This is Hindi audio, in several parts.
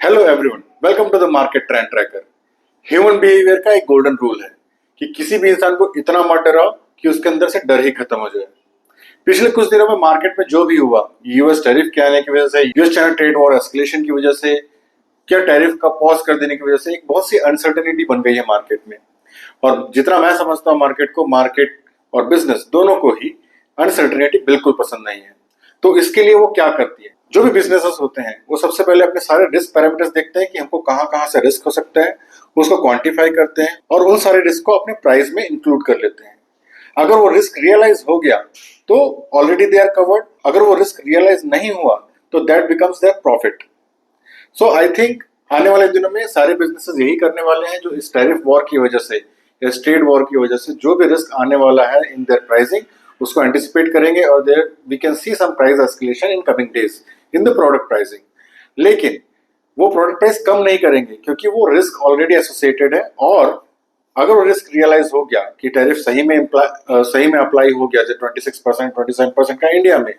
Hello everyone, welcome to the market trend tracker. Human behaviour का एक गोल्डन रूल है कि किसी भी इंसान को इतना मत डराओ कि उसके अंदर से डर ही खत्म हो जाए। पिछले कुछ दिनों में मार्केट में जो भी हुआ, यूएस टैरिफ के आने की वजह से, US China trade war escalation की वजह से, क्या टैरिफ का पॉज कर देने की वजह से एक बहुत सी अनसर्टेनिटी बन गई है मार्केट में। और जितना मैं समझता हूँ मार्केट और बिजनेस दोनों को ही अनसर्टेनिटी बिल्कुल पसंद नहीं है। तो इसके लिए वो क्या करती है, जो भी बिजनेसेस होते हैं वो सबसे पहले अपने सारे रिस्क पैरामीटर्स देखते हैं कि हमको कहाँ कहाँ से रिस्क हो सकता है, उसको क्वांटिफाई करते हैं और उन सारे रिस्क को अपने प्राइस में इंक्लूड कर लेते हैं। अगर वो रिस्क रियलाइज हो गया तो ऑलरेडी दे आर कवर्ड, अगर वो रिस्क रियलाइज नहीं हुआ तो that becomes their profit. So I think आने वाले दिनों में सारे बिजनेसेस यही करने वाले हैं, जो इस टैरिफ वॉर की वजह से या ट्रेड वॉर की वजह से जो भी रिस्क आने वाला है इन देयर प्राइसिंग उसको एंटिसिपेट करेंगे और there we can see some price escalation in coming days in the product pricing. लेकिन वो प्रोडक्ट प्राइस कम नहीं करेंगे क्योंकि वो रिस्क ऑलरेडी एसोसिएटेड है। और अगर वो रिस्क रियलाइज हो गया कि टैरिफ सही में अप्लाई हो गया, जैसे 26% 27% का इंडिया में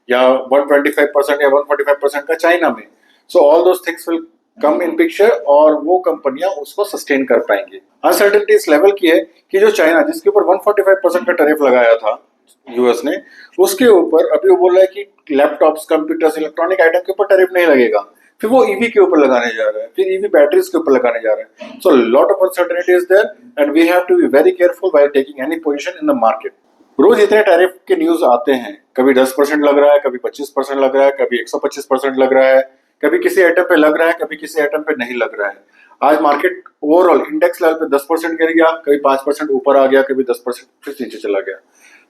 या 125% या 145% का चाइना में, so all those things will come in picture और वो कंपनियां उसको सस्टेन कर पाएंगी। अनसर्टेनिटी इस लेवल की है कि जो चाइना जिसके ऊपर 145% का टैरिफ लगाया था यूएस ने, उसके ऊपर अभी वो बोल रहा है कि लैपटॉप्स, कंप्यूटर्स, इलेक्ट्रॉनिक आइटम के ऊपर टैरिफ नहीं लगेगा, फिर वो ईवी के ऊपर लगाने जा रहा है, फिर ईवी बैटरीज के ऊपर लगाने जा रहा है। So lot of uncertainty is there and we have to be very careful while taking any position in the market. रोज इतने टैरिफ के न्यूज आते हैं, कभी 10% लग रहा है, कभी 25% लग रहा है, कभी 125% लग रहा है, कभी किसी आइटम पे लग रहा है, कभी किसी आइटम पे नहीं लग रहा है। आज मार्केट ओवरऑल इंडेक्स लेवल पे 10% गिर गया, कभी 5% ऊपर आ गया, कभी 10% फिर नीचे चला गया।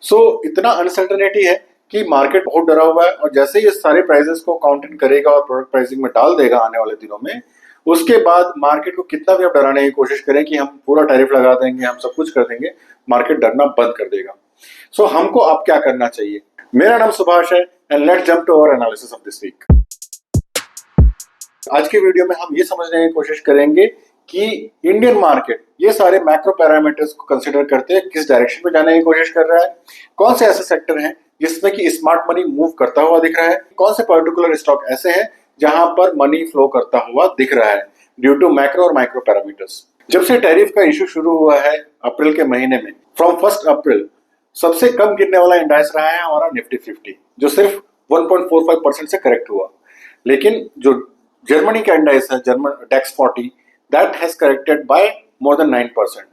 सो इतना अनसर्टेनिटी है कि मार्केट बहुत डरा हुआ है और जैसे ये सारे प्राइसेस को काउंट इन करेगा और प्रोडक्ट प्राइसिंग में डाल देगा आने वाले दिनों में, उसके बाद मार्केट को कितना भी आप डराने की कोशिश करें कि हम पूरा टैरिफ लगा देंगे, हम सब कुछ कर देंगे, मार्केट डरना बंद कर देगा। सो हमको अब क्या करना चाहिए? मेरा नाम सुभाष है and let's jump to our analysis of this week. आज के वीडियो में हम ये समझने की कोशिश करेंगे कि इंडियन मार्केट ये सारे मैक्रो पैरामीटर्स को कंसीडर करते हैं किस डायरेक्शन में जाने की कोशिश कर रहा है, कौन से ऐसे सेक्टर हैं जिसमें कि स्मार्ट मनी मूव करता हुआ दिख रहा है, कौन से पर्टिकुलर स्टॉक ऐसे हैं जहां पर मनी फ्लो करता हुआ दिख रहा है ड्यू टू मैक्रो और माइक्रो पैरामीटर्स। जब से टैरिफ का इशू शुरू हुआ है अप्रैल के महीने में, फ्रॉम 1 अप्रैल सबसे कम गिरने वाला इंडेक्स रहा है हमारा निफ्टी 50, जो सिर्फ 1.45% से करेक्ट हुआ। लेकिन जो जर्मनी का इंडेक्स है, German DAX 40, that has corrected by more than 9%।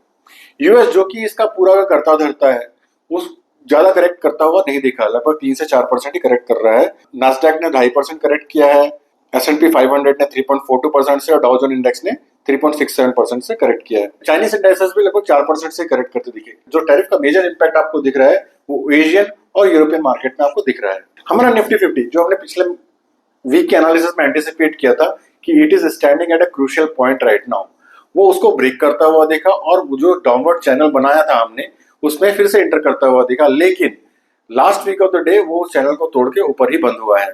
US जो कि इसका पूरा का करता धरता है, उस ज्यादा करेक्ट करता हुआ नहीं दिखा, लगभग 3 से 4% ही करेक्ट कर रहा है। नास्डैक ने 2.5% करेक्ट किया है, S&P 500 ने 3.42% से और डाउ जोन्स इंडेक्स ने 3.67% से करेक्ट किया है। चाइनीज इंडेक्सेस भी लगभग 4% से करेक्ट करते दिखे। जो टैरिफ का मेजर इंपैक्ट आपको दिख रहा है वो एशियन और यूरोपियन मार्केट में आपको दिख रहा है। हमारा निफ्टी 50 जो हमने पिछले वीक के एनालिसिस में एंटिसिपेट किया था कि it is standing at a crucial point right now, वो उसको ब्रेक करता हुआ देखा और जो डाउनवर्ड चैनल बनाया था हमने उसमें फिर से एंटर करता हुआ दिखा। लेकिन last week of the day वो चैनल को तोड़ के ऊपर ही बंद हुआ है।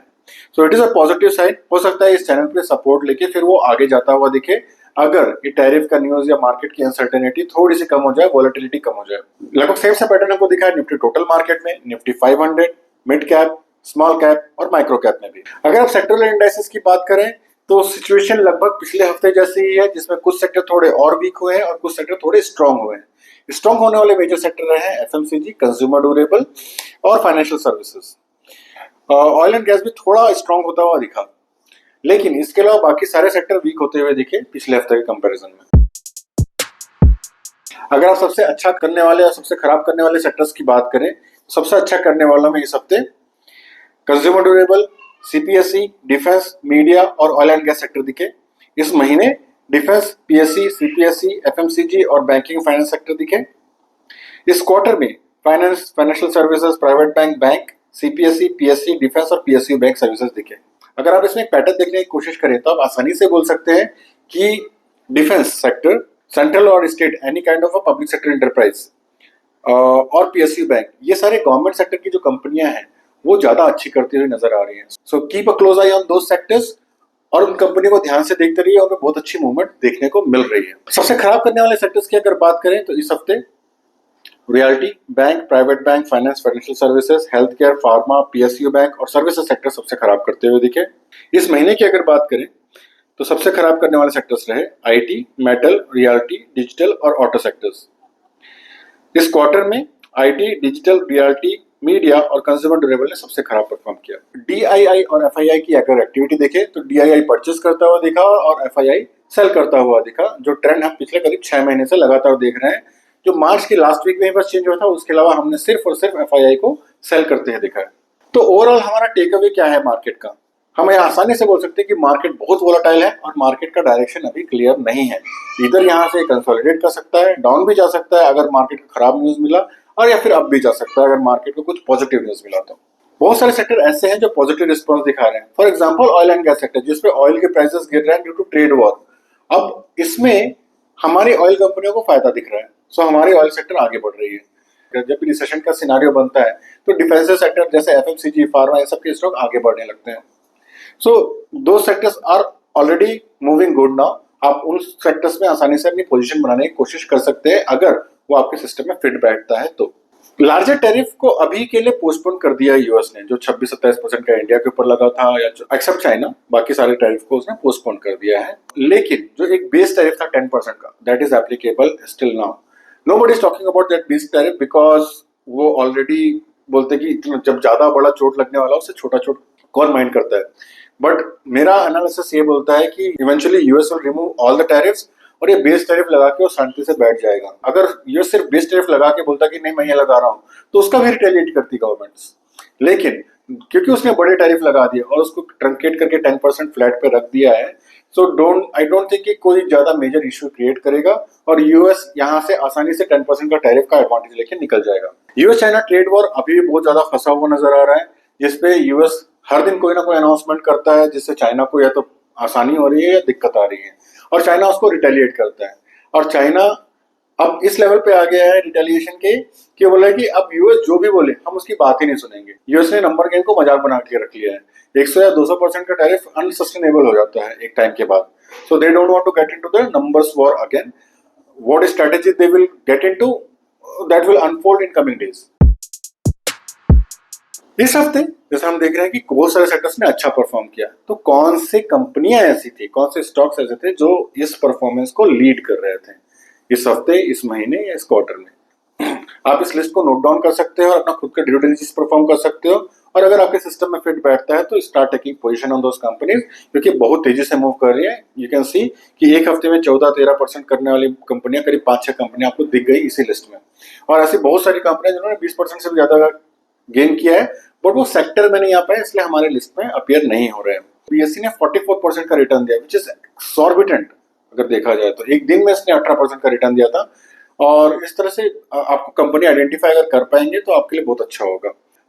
So it is a positive sign. हो सकता है इस चैनल पे सपोर्ट लेके फिर वो आगे जाता हुआ दिखे, अगर ये टैरिफ का न्यूज या मार्केट की अनसर्टेनिटी थोड़ी सी कम हो जाए, वॉलेटिलिटी कम हो जाए। लगभग सेम सा पैटर्न हमको दिखा है निफ्टी टोटल मार्केट में, Nifty 500, mid cap, small cap और माइक्रो कैप में भी। अगर आप सेक्टरल इंडेक्सेस की बात करें तो सिचुएशन लगभग पिछले हफ्ते जैसी ही है, जिसमें कुछ सेक्टर थोड़े और वीक हुए हैं और कुछ सेक्टर थोड़े स्ट्रांग हुए हैं। स्ट्रांग होने वाले मेजर सेक्टर रहे हैं एफएमसीजी, कंज्यूमर ड्यूरेबल और financial services. Oil and gas भी थोड़ा स्ट्रांग होता हुआ दिखा, लेकिन इसके अलावा बाकी सारे सेक्टर वीक होते हुए दिखे पिछले हफ्ते के कंपैरिजन में। अगर आप सबसे अच्छा करने वाले और सबसे खराब करने वाले सेक्टर्स की बात करें, सबसे अच्छा करने वाला में इस हफ्ते consumer durable, CPSE, defence, media और ऑयल एंड गैस सेक्टर दिखे। इस महीने डिफेंस, पीएससी, सीपीएसई, एफएमसीजी और बैंकिंग फाइनेंस सेक्टर दिखे। इस क्वार्टर में finance, financial services, private bank, CPSE, PSC, defence और पीएसयू बैंक सर्विसेज दिखे। अगर आप इसमें एक पैटर्न देखने की कोशिश करें तो आप आसानी से बोल सकते हैं कि डिफेंस सेक्टर, सेंट्रल और state any kind of a public sector enterprise और पीएसयू बैंक, ये सारे गवर्नमेंट सेक्टर की जो कंपनियां हैं वो ज्यादा अच्छी करती हुई नजर आ रही हैं। So keep a close I on those sectors और उन कंपनियों को ध्यान से देखते रहिए और उनमें बहुत अच्छी मूवमेंट देखने को मिल रही है। सबसे खराब करने वाले सेक्टर्स की अगर बात करें तो इस हफ्ते realty, bank, private bank, finance, financial services, health care, pharma, PSU bank और सर्विसेज सेक्टर सबसे खराब करते हुए दिखे। इस महीने की अगर बात करें तो सबसे खराब करने वाले सेक्टर्स रहे आईटी, मेटल, रियल्टी, डिजिटल और ऑटो सेक्टर्स। इस क्वार्टर में आईटी, डिजिटल, रियल्टी, मीडिया और कंज्यूमर ड्यूरेबल ने सबसे खराब परफॉर्म किया। डीआईआई और एफआईआई की अगर एक्टिविटी देखें तो डीआईआई परचेस करता हुआ दिखा और एफआईआई सेल करता हुआ दिखा, जो ट्रेंड हम पिछले करीब 6 महीने से लगातार देख रहे हैं। जो मार्च की लास्ट वीक में बस चेंज हुआ था, उसके अलावा हमने सिर्फ और सिर्फ एफआईआई को सेल करते हुए देखा है। तो ओवरऑल हमारा टेक अवे क्या है मार्केट का? हम ये आसानी से बोल सकते हैं कि मार्केट बहुत वोलेटाइल है और मार्केट का डायरेक्शन अभी क्लियर नहीं है। इधर यहाँ से कंसोलिडेट कर सकता है, डाउन भी जा सकता है अगर मार्केट को खराब न्यूज मिला, और या फिर अप भी जा सकता है अगर मार्केट को कुछ पॉजिटिव न्यूज मिला। तो बहुत सारे सेक्टर ऐसे हैं जो पॉजिटिव रिस्पॉन्स दिखा रहे हैं। For example oil and gas sector, जिसपे ऑयल के प्राइसेस गिर रहे हैं ड्यू टू ट्रेड वॉर। अब इसमें हमारी ऑयल कंपनियों को फायदा दिख रहा है, सो हमारी ऑयल सेक्टर आगे बढ़ रही है। जब भी रिसेशन का सिनारियो बनता है तो डिफेंसिव सेक्टर जैसे एफएमसीजी, फार्मा, ये सब के स्टॉक आगे बढ़ने लगते हैं। सो दो sectors are already moving good now. आप उन सेक्टर्स में आसानी से अपनी पोजीशन बनाने की कोशिश कर सकते हैं अगर वो आपके सिस्टम में फिट बैठता है। तो लार्जर टैरिफ को अभी के लिए पोस्टपोन कर दिया यूएस ने, जो 26-27% का इंडिया के ऊपर लगा था, या एक्सेप्ट चाइना, बाकी सारे टैरिफ को उसने पोस्टपोन कर दिया है। लेकिन जो एक बेस टैरिफ था 10% का, that is applicable still now. Nobody is talking about that base tariff because वो ऑलरेडी बोलते कि जब ज्यादा बड़ा चोट लगने वाला उससे छोटा चोट कौन माइंड करता है। बट मेरा एनालिसिस ये बोलता है कि eventually US will remove all the tariffs और ये बेस टैरिफ लगा के वो शांति से बैठ जाएगा। अगर यूएस सिर्फ बेस टैरिफ लगा के बोलता कि नहीं मैं ये लगा रहा हूँ, तो उसका भी रिटेलिएट करती गवर्नमेंट्स। लेकिन क्योंकि उसने बड़े टैरिफ लगा दिए और उसको ट्रंकेट करके 10% फ्लैट पे रख दिया है, सो आई डोंट थिंक कि कोई ज्यादा मेजर इश्यू क्रिएट करेगा और यूएस यहाँ से आसानी से 10% का टैरिफ का एडवांटेज लेके निकल जाएगा। यूएस चाइना ट्रेड वॉर अभी भी बहुत ज्यादा फंसा हुआ नजर आ रहा है, जिसपे यूएस हर दिन कोई ना कोई अनाउंसमेंट करता है जिससे चाइना को या तो आसानी हो रही है या दिक्कत आ रही है, और चाइना उसको रिटेलिएट करता है। और चाइना अब इस लेवल पे आ गया है रिटेलिएशन के कि बोला है कि अब यूएस जो भी बोले हम उसकी बात ही नहीं सुनेंगे। यूएस ने नंबर गेम को मजाक बना के रख लिया है। 100 या 200% का टैरिफ अनसस्टेनेबल हो जाता है एक टाइम के बाद। So they don't want to get into the numbers war again. What strategy they will get into, that will unfold in coming days. इस हफ्ते जैसे हम देख रहे हैं कि बहुत सारे सेक्टर्स ने अच्छा परफॉर्म किया, तो कौन सी कंपनियां ऐसी थी, कौन से स्टॉक्स ऐसे थे जो इस परफॉर्मेंस को लीड कर रहे थे इस हफ्ते, इस महीने या इस क्वार्टर में? आप इस लिस्ट को नोट डाउन कर सकते हो और अपना खुद का ड्यू डिलिजेंस परफॉर्म कर सकते हो, और अगर आपके सिस्टम में फिट बैठता है तो start taking position on those companies, क्योंकि बहुत तेजी से मूव कर रही है। यू कैन सी कि एक हफ्ते में 14-13% करने वाली कंपनियां, करीब 5-6 कंपनियां आपको दिख गई इसी लिस्ट में, और ऐसी बहुत सारी कंपनियां जिन्होंने 20% से भी ज्यादा गेन किया है, बट वो सेक्टर में नहीं आ पाए, इसलिए हमारे लिस्ट में अपीयर नहीं हो रहे हैं। बीएससी ने 44% का रिटर्न दिया, विच इज एक्सॉर्बिटेंट अगर देखा जाए तो। एक दिन में इसने 18% का रिटर्न दिया था, और इस तरह से आपको कंपनी आइडेंटिफाई अगर कर पाएंगे तो आपके लिए बहुत अच्छा होगा।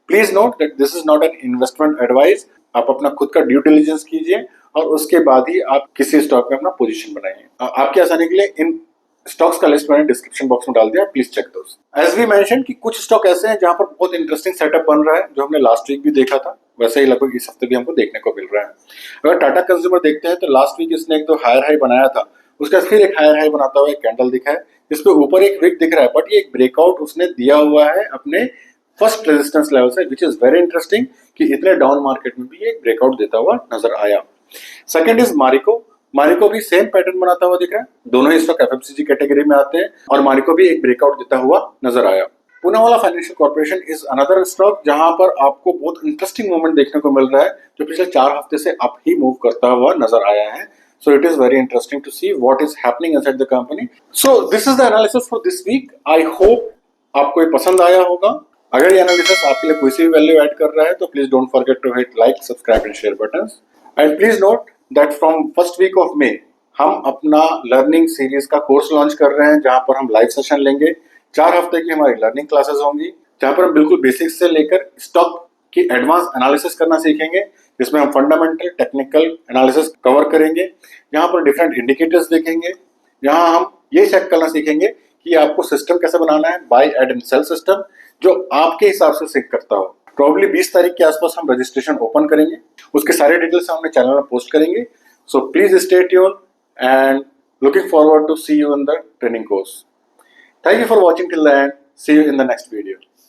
Please note that this is not an investment advice. आप अपना खुद का ड्यू डिलिजेंस कीजिए और उसके बाद ही आप किसी स्टॉक में अपना पोजीशन बनाइए। आपकी आसानी के लिए इन स्टॉक्स का लिस्ट मैंने डिस्क्रिप्शन बॉक्स में डाल दिया, please check those. As we mention कि कुछ स्टॉक ऐसे हैं जहां पर बहुत इंटरेस्टिंग सेटअप बन रहा है, जो हमने लास्ट वीक भी देखा था, वैसे ही लगभग इस हफ्ते भी हमको देखने को मिल रहा है। अगर टाटा कंज्यूमर देखते हैं तो लास्ट वीक इसने एक दो हायर हाई बनाया था, उसका फिर एक हायर हाई बनाता हुआ एक कैंडल दिखा है, जिसपे ऊपर एक विक दिख रहा है, बट ये एक ब्रेकआउट उसने दिया हुआ है अपने फर्स्ट रेजिस्टेंस लेवल से, विच इज वेरी इंटरेस्टिंग कि इतने डाउन मार्केट में भी ये एक ब्रेकआउट देता हुआ नजर आया। Second is Marico. मारिको भी सेम पैटर्न बनाता हुआ दिख रहा है, दोनों ही स्टॉक एफएमसीजी कैटेगरी में आते हैं, और मारिको भी एक ब्रेकआउट देता हुआ नजर आया। Poonawalla financial corporation is another stock जहां पर आपको बहुत इंटरेस्टिंग मूवमेंट देखने को मिल रहा है, जो पिछले 4 हफ्ते से अप ही मूव करता हुआ नजर आया है। So it is very interesting to see what is happening inside the company. So this is the analysis for this week. I hope आपको ये पसंद आया होगा। अगर ये एनालिसिस आपके लिए कोई सी भी वैल्यू ऐड कर रहा है तो please don't forget to hit like, subscribe and share buttons. And please note that from first week of May हम अपना लर्निंग सीरीज का कोर्स लॉन्च कर रहे हैं, जहां पर हम लाइव सेशन लेंगे। 4 हफ्ते की हमारी लर्निंग क्लासेस होंगी, जहां पर हम बिल्कुल बेसिक्स से लेकर स्टॉक की एडवांस एनालिसिस करना सीखेंगे, जिसमें हम फंडामेंटल टेक्निकल एनालिसिस कवर करेंगे, यहाँ पर डिफरेंट इंडिकेटर्स देखेंगे, यहाँ हम ये चेक करना सीखेंगे कि आपको सिस्टम कैसे बनाना है, buy add and sell system, जो आपके हिसाब से सिंक करता हो। प्रॉब्ली 20 तारीख के आसपास हम रजिस्ट्रेशन ओपन करेंगे, उसके सारे डिटेल्स हम अपने चैनल में पोस्ट करेंगे। So please stay tune and looking forward to see you in the training course. Thank you for watching till the end. See you in the next video.